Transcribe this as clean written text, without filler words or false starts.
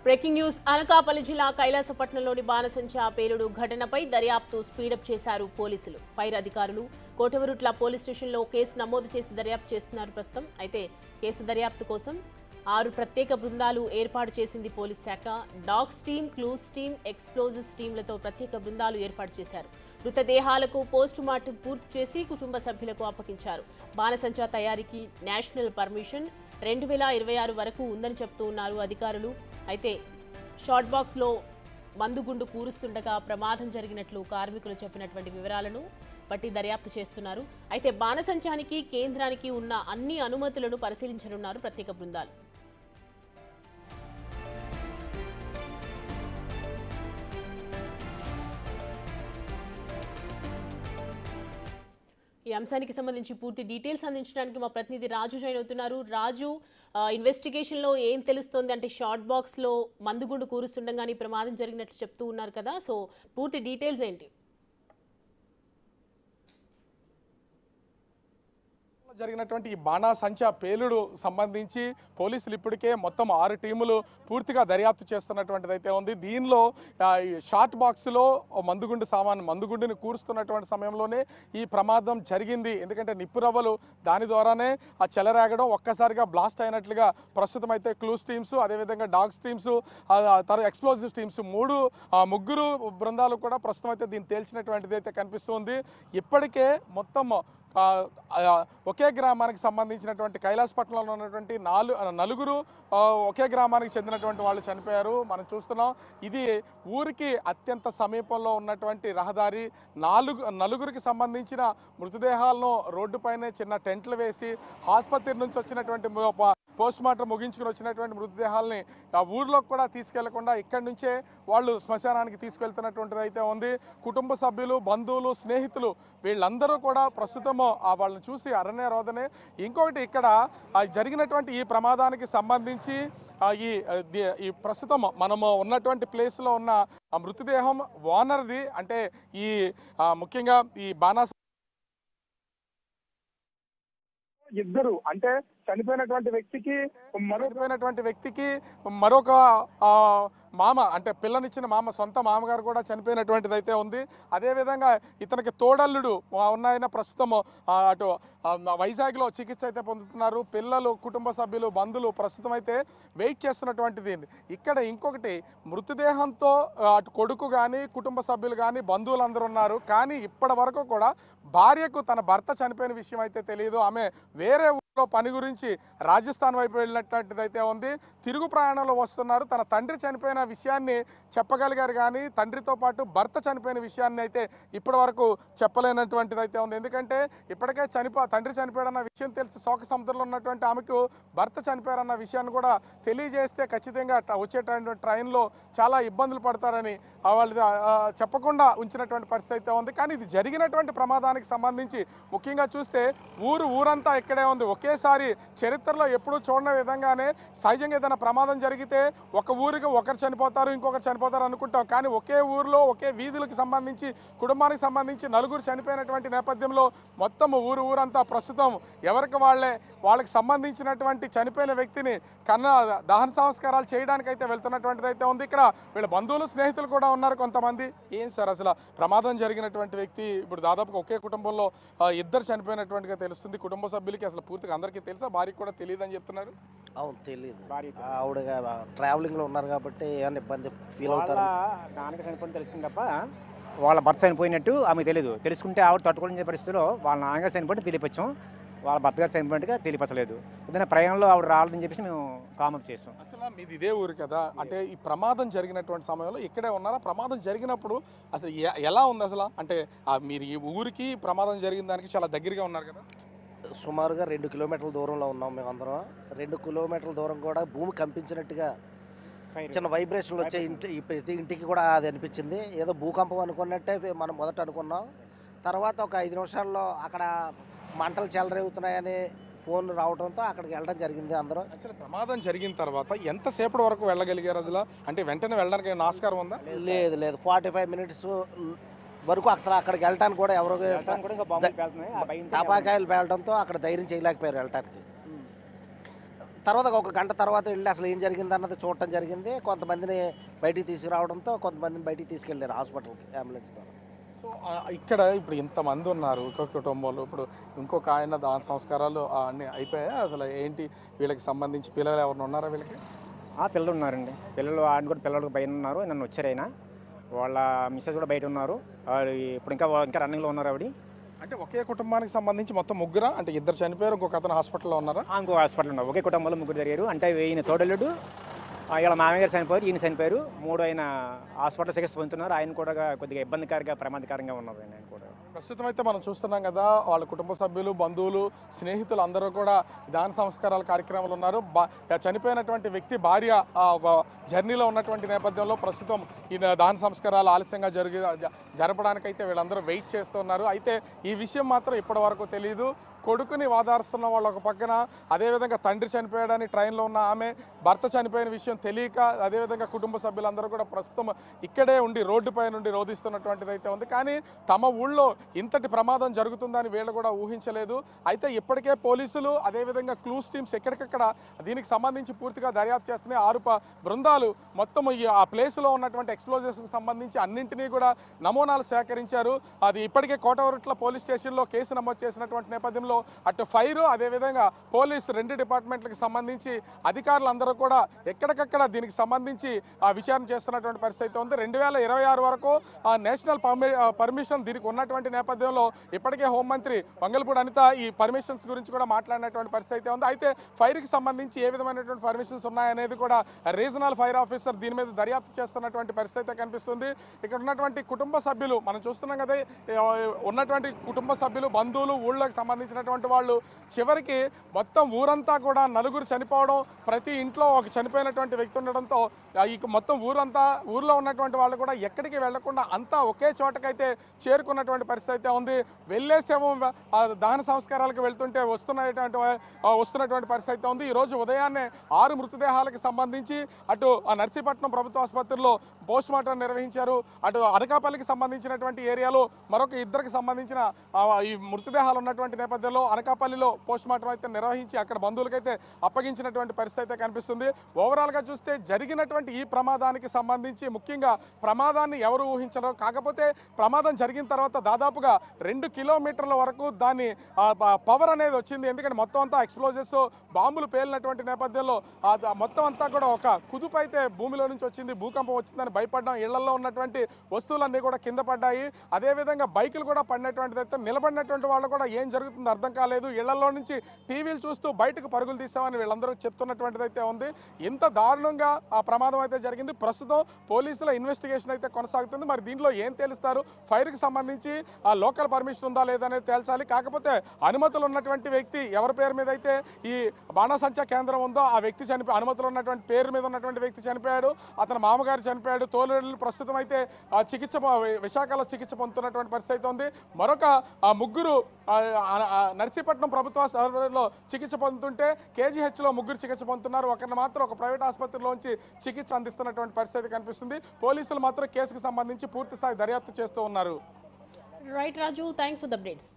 Breaking news Anakapalli జిల్లా కైలాసపట్నంలోని బాణసంచా పేలుడు ఘటనపై దర్యాప్తు స్పీడప్ చేశారు పోలీసులు. ఫైర్ అధికారులు కోటవరుట్ల పోలీస్ స్టేషన్లో కేసు నమోదు చేసి దర్యాప్తు చేస్తున్నారు ప్రస్తుతం. అయితే కేసు దర్యాప్తు కోసం 6 ప్రత్యేక బృందాలు ఏర్పాటు చేసింది పోలీస్ శాఖ. Dogs team, clues team, explosives టీంలతో ప్రత్యేక బృందాలు ఏర్పాటు చేశారు. మృతదేహాలకు పోస్టు మార్టం పూర్తి చేసి కుటుంబ సభ్యులకు అప్పగించారు. బాణసంచా తయారీకి నేషనల్ పర్మిషన్ 2026 వరకు ఉందని చెప్తూ ఉన్నారు అధికారులు. అయితే షార్ట్ బాక్స్లో మందుగుండు కూరుస్తుండగా ప్రమాదం జరిగినట్లు కార్మికులు చెప్పినటువంటి వివరాలను బట్టి దర్యాప్తు చేస్తున్నారు. అయితే బాణసంచానికి కేంద్రానికి ఉన్న అన్ని అనుమతులను పరిశీలించనున్నారు ప్రత్యేక బృందాలు. ఈ అంశానికి సంబంధించి పూర్తి డీటెయిల్స్ అందించడానికి మా ప్రతినిధి రాజు జాయిన్ అవుతున్నారు. రాజు, ఇన్వెస్టిగేషన్లో ఏం తెలుస్తోంది అంటే షార్ట్ బాక్స్లో మందుగుండు కూరుస్తుండగానే ప్రమాదం జరిగినట్లు చెప్తూ ఉన్నారు కదా, సో పూర్తి డీటెయిల్స్ ఏంటి? జరిగినటువంటి ఈ బాణాసంచా పేలుడు సంబంధించి పోలీసులు ఇప్పటికే మొత్తం 6 టీములు పూర్తిగా దర్యాప్తు చేస్తున్నటువంటిది అయితే ఉంది. దీనిలో షార్ట్ బాక్స్లో మందుగుండుని కూరుస్తున్నటువంటి సమయంలోనే ఈ ప్రమాదం జరిగింది. ఎందుకంటే నిప్పురవ్వలు దాని ద్వారానే ఆ చెలరేగడం ఒక్కసారిగా బ్లాస్ట్ అయినట్లుగా ప్రస్తుతం అయితే క్లూస్ టీమ్స్, అదేవిధంగా డాగ్స్ టీమ్స్, ఎక్స్ప్లోజివ్ టీమ్స్ ముగ్గురు బృందాలు కూడా ప్రస్తుతం అయితే దీన్ని తేల్చినటువంటిది అయితే కనిపిస్తుంది. ఇప్పటికే మొత్తం ఒకే గ్రామానికి సంబంధించినటువంటి కైలాసపట్నంలో ఉన్నటువంటి నలుగురు ఒకే గ్రామానికి చెందినటువంటి వాళ్ళు చనిపోయారు. మనం చూస్తున్నాం, ఇది ఊరికి అత్యంత సమీపంలో ఉన్నటువంటి రహదారి. నలుగురికి సంబంధించిన మృతదేహాలను రోడ్డుపైనే చిన్న టెంట్లు వేసి ఆసుపత్రి నుంచి వచ్చినటువంటి పోస్ట్ మార్టం ముగించుకుని వచ్చినటువంటి మృతదేహాలని ఆ ఊర్లోకి కూడా తీసుకెళ్లకుండా ఇక్కడి నుంచే వాళ్ళు శ్మశానానికి తీసుకెళ్తున్నటువంటిది అయితే ఉంది. కుటుంబ సభ్యులు, బంధువులు, స్నేహితులు వీళ్ళందరూ కూడా ప్రస్తుతము వాళ్ళని చూసి అరణ్య రోదనే. ఇంకొకటి, ఇక్కడ జరిగినటువంటి ఈ ప్రమాదానికి సంబంధించి ఈ ప్రస్తుతం మనము ఉన్నటువంటి ప్లేస్లో ఉన్న మృతదేహం ఓనర్ది. అంటే ఈ ముఖ్యంగా ఈ బాణాస ఇద్దరు అంటే చనిపోయినటువంటి వ్యక్తికి మరొక మామ, అంటే పిల్లనిచ్చిన మామ, సొంత మామగారు కూడా చనిపోయినటువంటిది అయితే ఉంది. అదేవిధంగా ఇతనికి తోడల్లుడు ఉన్నాయన ప్రస్తుతం అటు వైజాగ్లో చికిత్స అయితే పొందుతున్నారు. పిల్లలు, కుటుంబ సభ్యులు, బంధువులు ప్రస్తుతం అయితే వెయిట్ చేస్తున్నటువంటిది. ఇక్కడ ఇంకొకటి, మృతదేహంతో అటు కొడుకు కానీ, కుటుంబ సభ్యులు కానీ, బంధువులందరూ ఉన్నారు. కానీ ఇప్పటి వరకు కూడా భార్యకు తన భర్త చనిపోయిన విషయం అయితే తెలియదు. ఆమె వేరే ఊళ్ళో పని గురించి రాజస్థాన్ వైపు వెళ్ళినటువంటిది అయితే ఉంది. తిరుగు ప్రయాణంలో వస్తున్నారు. తన తండ్రి చనిపోయిన విషయాన్ని చెప్పగలిగారు కానీ తండ్రితో పాటు భర్త చనిపోయిన విషయాన్ని అయితే ఇప్పటి వరకు చెప్పలేనటువంటిది అయితే ఉంది. ఎందుకంటే ఇప్పటికే తండ్రి చనిపోయాడన్న విషయం తెలిసి శోక సముద్రంలో ఉన్నటువంటి ఆమెకు భర్త చనిపోయారన్న విషయాన్ని కూడా తెలియజేస్తే ఖచ్చితంగా వచ్చేటువంటి ట్రైన్లో చాలా ఇబ్బందులు పడతారని వాళ్ళు చెప్పకుండా ఉంచినటువంటి పరిస్థితి అయితే ఉంది. కానీ ఇది జరిగినటువంటి ప్రమాదానికి సంబంధించి ముఖ్యంగా చూస్తే ఊరంతా ఇక్కడే ఉంది. ఒకేసారి చరిత్రలో ఎప్పుడూ చూడని విధంగానే సహజంగా ఏదైనా ప్రమాదం జరిగితే ఒక ఊరికి ఒకరు చనిపోతారు, ఇంకొకరు చనిపోతారు అనుకుంటాం. కానీ ఒకే ఊరిలో, ఒకే వీధులకు సంబంధించి, కుటుంబానికి సంబంధించి నలుగురు చనిపోయినటువంటి నేపథ్యంలో మొత్తం ఊరంతా ప్రస్తుతం ఎవరికి వాళ్ళకి సంబంధించినటువంటి చనిపోయిన వ్యక్తిని దహన సంస్కారాలు చేయడానికి అయితే వెళ్తున్నటువంటిది అయితే ఉంది. ఇక్కడ వీళ్ళ బంధువులు, స్నేహితులు కూడా ఉన్నారు కొంతమంది. ఏం సార్, అసలు ప్రమాదం జరిగినటువంటి వ్యక్తి ఇప్పుడు దాదాపుగా ఒకే కుటుంబంలో ఇద్దరు చనిపోయినటువంటిగా తెలుస్తుంది. కుటుంబ సభ్యులకి అసలు పూర్తిగా అందరికీ తెలుసా? భార్యకి కూడా తెలియదు అని చెప్తున్నారు. అవును, తెలియదు. ఆవిడ ట్రావెలింగ్లో ఉన్నారు కాబట్టి ఏమైనా ఇబ్బంది ఫీల్ అవుతారు. నాన్నకి చనిపోయిన తెలిసింది తప్ప వాళ్ళ భర్త చనిపోయినట్టు ఆమెకు తెలియదు. తెలుసుకుంటే ఆవిడ తట్టుకోలేని పరిస్థితిలో వాళ్ళ నాన్నగారు చనిపోయినట్టు తెలియపచ్చాం, వాళ్ళ భర్త గారు చనిపోయినట్టుగా తెలియపచ్చలేదు. ఏదైనా ప్రయాణంలో ఆవిడ రావాలని చెప్పేసి మేము కామప్ చేస్తాం. అసలు మీది ఇదే ఊరు కదా, అంటే ఈ ప్రమాదం జరిగినటువంటి సమయంలో ఇక్కడే ఉన్నారా? ప్రమాదం జరిగినప్పుడు అసలు ఎలా ఉంది అసలు? అంటే మీరు ఈ ఊరికి ప్రమాదం జరిగిన దానికి చాలా దగ్గరగా ఉన్నారు కదా. సుమారుగా 2 కిలోమీటర్ల దూరంలో ఉన్నాం మేమందరం. 2 కిలోమీటర్ల దూరం కూడా భూమి కంపించినట్టుగా చిన్న వైబ్రేషన్లు వచ్చే ప్రతి ఇంటికి కూడా అది అనిపించింది. ఏదో భూకంపం అనుకున్నట్టే మనం మొదట అనుకున్నాం. తర్వాత ఒక 5 నిమిషాల్లో అక్కడ మంటలు చెలరేగుతున్నాయని ఫోన్ రావడంతో అక్కడికి వెళ్ళడం జరిగింది అందరూ. అసలు ప్రమాదం జరిగిన తర్వాత ఎంతసేపటి వరకు వెళ్ళగలిగారు అసలు? అంటే వెంటనే వెళ్ళడానికి ఆస్కారం ఉందా? లేదు, 45 మినిట్స్ వరకు అసలు అక్కడికి వెళ్ళడానికి కూడా ఎవరు టపాకాయలు పేలడంతో అక్కడ ధైర్యం చేయలేకపోయారు వెళ్ళటానికి. తర్వాత ఒక గంట తర్వాత వెళ్ళి అసలు ఏం జరిగింది అన్నది చూడటం జరిగింది. కొంతమందిని బయటికి తీసుకురావడంతో కొంతమందిని బయటికి తీసుకెళ్ళారు హాస్పిటల్కి అంబులెన్స్ ద్వారా. సో ఇక్కడ ఇప్పుడు ఇంతమంది ఉన్నారు ఒక్కొక్క కుటుంబంలో. ఇప్పుడు ఇంకొక ఆయన దాని సంస్కారాలు అన్నీ అయిపోయాయి. అసలు ఏంటి వీళ్ళకి సంబంధించి పిల్లలు ఎవరైనా ఉన్నారా వీళ్ళకి? పిల్లలు ఉన్నారండి. పిల్లలు ఆయన కూడా పిల్లలు బయట ఉన్నారు. నన్ను వచ్చారు ఆయన. వాళ్ళ మిస్సెస్ కూడా బయట ఉన్నారు. ఇప్పుడు ఇంకా రన్నింగ్లో ఉన్నారు ఆవిడ. అంటే ఒకే కుటుంబానికి సంబంధించి మొత్తం ముగ్గురా? అంటే ఇద్దరు చనిపోయారు, ఇంకొక అతను హాస్పిటల్లో ఉన్నారా? ఇంకో హాస్పిటల్ ఉన్నారు. ఒకే కుటుంబంలో ముగ్గురు జరిగారు. అంటే ఈయన తోడల్లుడు, ఇలా మామయ్య చనిపోయారు, ఈయన చనిపోయారు. 3 ఆయన హాస్పిటల్ చికిత్స పొందుతున్నారు. ఆయన కూడా కొద్దిగా ఇబ్బందికరంగా ప్రమాదకరంగా ఉన్నది. ఆయన కూడా ప్రస్తుతం అయితే మనం చూస్తున్నాం కదా, వాళ్ళ కుటుంబ సభ్యులు, బంధువులు, స్నేహితులు అందరూ కూడా దాన సంస్కారాల కార్యక్రమాలు ఉన్నారు. చనిపోయినటువంటి వ్యక్తి భార్య జర్నీలో ఉన్నటువంటి నేపథ్యంలో ప్రస్తుతం ఈ దాన సంస్కారాలు ఆలస్యంగా జరపడానికైతే వీళ్ళందరూ వెయిట్ చేస్తున్నారు. అయితే ఈ విషయం మాత్రం ఇప్పటి వరకు తెలియదు. కొడుకుని వాదారుస్తున్న వాళ్ళు ఒక పక్కన, అదేవిధంగా తండ్రి చనిపోయాడని ట్రైన్లో ఉన్న ఆమె, భర్త చనిపోయిన విషయం తెలియక, అదేవిధంగా కుటుంబ సభ్యులందరూ కూడా ప్రస్తుతం ఇక్కడే ఉండి రోడ్డుపై నుండి రోధిస్తున్నటువంటిది అయితే ఉంది. కానీ తమ ఊళ్ళో ఇంతటి ప్రమాదం జరుగుతుందని వీళ్ళు కూడా ఊహించలేదు. అయితే ఇప్పటికే పోలీసులు, అదేవిధంగా క్లూస్ టీమ్స్ ఎక్కడికక్కడ దీనికి సంబంధించి పూర్తిగా దర్యాప్తు చేస్తున్నాయి. 6 బృందాలు మొత్తం ఆ ప్లేస్లో ఉన్నటువంటి ఎక్స్ప్లోజివ్స్కి సంబంధించి అన్నింటినీ కూడా నమూనాలు సేకరించారు. అది ఇప్పటికే కోటవరట్ల పోలీస్ స్టేషన్లో కేసు నమోదు చేసినటువంటి నేపథ్యంలో అటు ఫైర్, అదేవిధంగా పోలీసు 2 డిపార్ట్మెంట్లకు సంబంధించి అధికారులందరూ కూడా ఎక్కడికక్కడ దీనికి సంబంధించి విచారణ చేస్తున్నటువంటి పరిస్థితి ఉంది. 2026 వరకు నేషనల్ పర్మిషన్ దీనికి ఉన్నటువంటి నేపథ్యంలో ఇప్పటికే హోంమంత్రి వంగలపూడి అనిత ఈ పర్మిషన్స్ గురించి కూడా మాట్లాడినటువంటి పరిస్థితి ఉంది. అయితే ఫైర్కి సంబంధించి ఏ విధమైనటువంటి పర్మిషన్స్ ఉన్నాయనేది కూడా రీజనల్ ఫైర్ ఆఫీసర్ దీని మీద దర్యాప్తు చేస్తున్నటువంటి పరిస్థితి కనిపిస్తుంది. ఇక్కడ ఉన్నటువంటి కుటుంబ సభ్యులు మనం చూస్తున్నాం కదా, ఉన్నటువంటి కుటుంబ సభ్యులు, బంధువులు, ఊళ్ళోకి సంబంధించిన వాళ్ళు చివరికి మొత్తం ఊరంతా కూడా నలుగురు చనిపోవడం, ప్రతి ఇంట్లో ఒక చనిపోయినటువంటి వ్యక్తి ఉండడంతో ఈ మొత్తం ఊర్లో ఉన్నటువంటి వాళ్ళు కూడా ఎక్కడికి వెళ్లకుండా అంతా ఒకే చోటకైతే చేరుకున్నటువంటి పరిస్థితి ఉంది. వెళ్ళే శవం దహన సంస్కారాలకు వెళ్తుంటే వస్తున్నటువంటి పరిస్థితి ఉంది. ఈరోజు ఉదయాన్నే 6 మృతదేహాలకు సంబంధించి అటు నర్సీపట్నం ప్రభుత్వ ఆసుపత్రిలో పోస్ట్ మార్టం నిర్వహించారు. అటు అనకాపల్లికి సంబంధించినటువంటి ఏరియాలో మరొక 2కి సంబంధించిన ఈ మృతదేహాలు ఉన్నటువంటి నేపథ్యంలో అనకాపల్లిలో పోస్ట్ మార్టం అయితే నిర్వహించి అక్కడ బంధువులకైతే అప్పగించినటువంటి పరిస్థితి అయితే కనిపిస్తుంది. ఓవరాల్గా చూస్తే జరిగినటువంటి ఈ ప్రమాదానికి సంబంధించి ముఖ్యంగా ప్రమాదాన్ని ఎవరు ఊహించరు. కాకపోతే ప్రమాదం జరిగిన తర్వాత దాదాపుగా 2 కిలోమీటర్ల వరకు దాని పవర్ అనేది వచ్చింది. ఎందుకంటే మొత్తం అంతా ఎక్స్ప్లోజివ్స్, బాంబులు పేలినటువంటి నేపథ్యంలో మొత్తం అంతా కూడా ఒక కుదుపు అయితే భూమిలో నుంచి వచ్చింది. భూకంపం వచ్చిందని భయపడ్డాం. ఇళ్లలో ఉన్నటువంటి వస్తువులన్నీ కూడా కింద పడ్డాయి. అదేవిధంగా బైకులు కూడా పడినటువంటిది అయితే, నిలబడినటువంటి వాళ్ళు కూడా ఏం జరుగుతుందో అర్థం కాలేదు. ఇళ్లలో నుంచి టీవీలు చూస్తూ బయటకు పరుగులు తీసామని వీళ్ళందరూ చెప్తున్నటువంటిది అయితే ఉంది. ఇంత దారుణంగా ఆ ప్రమాదం అయితే జరిగింది. ప్రస్తుతం పోలీసుల ఇన్వెస్టిగేషన్ అయితే కొనసాగుతుంది. మరి దీంట్లో ఏం తేలుస్తారు? ఫైర్కి సంబంధించి ఆ లోకల్ పర్మిషన్ ఉందా లేదనేది తేల్చాలి. కాకపోతే అనుమతులు ఉన్నటువంటి వ్యక్తి ఎవరి పేరు మీద అయితే ఈ బాణాసంచా కేంద్రం ఉందో ఆ వ్యక్తి అనుమతులు ఉన్నటువంటి పేరు మీద ఉన్నటువంటి వ్యక్తి చనిపోయాడు. అతని మామగారు చనిపోయాడు. తోలు ప్రస్తుతం అయితే విశాఖలో చికిత్స పొందుతున్నటువంటి పరిస్థితి ఉంది. మరొక 3 నర్సీపట్నం ప్రభుత్వ ఆసుపత్రిలో చికిత్స పొందుతుంటే కేజీహెచ్లో 3 చికిత్స పొందుతున్నారు. ఒకరిని మాత్రం ఒక ప్రైవేట్ ఆసుపత్రిలోంచి చికిత్స అందిస్తున్నటువంటి పరిస్థితి కనిపిస్తుంది. పోలీసులు మాత్రం కేసుకు సంబంధించి పూర్తి స్థాయి దర్యాప్తు చేస్తూ ఉన్నారు. Right Raju, thanks for the updates.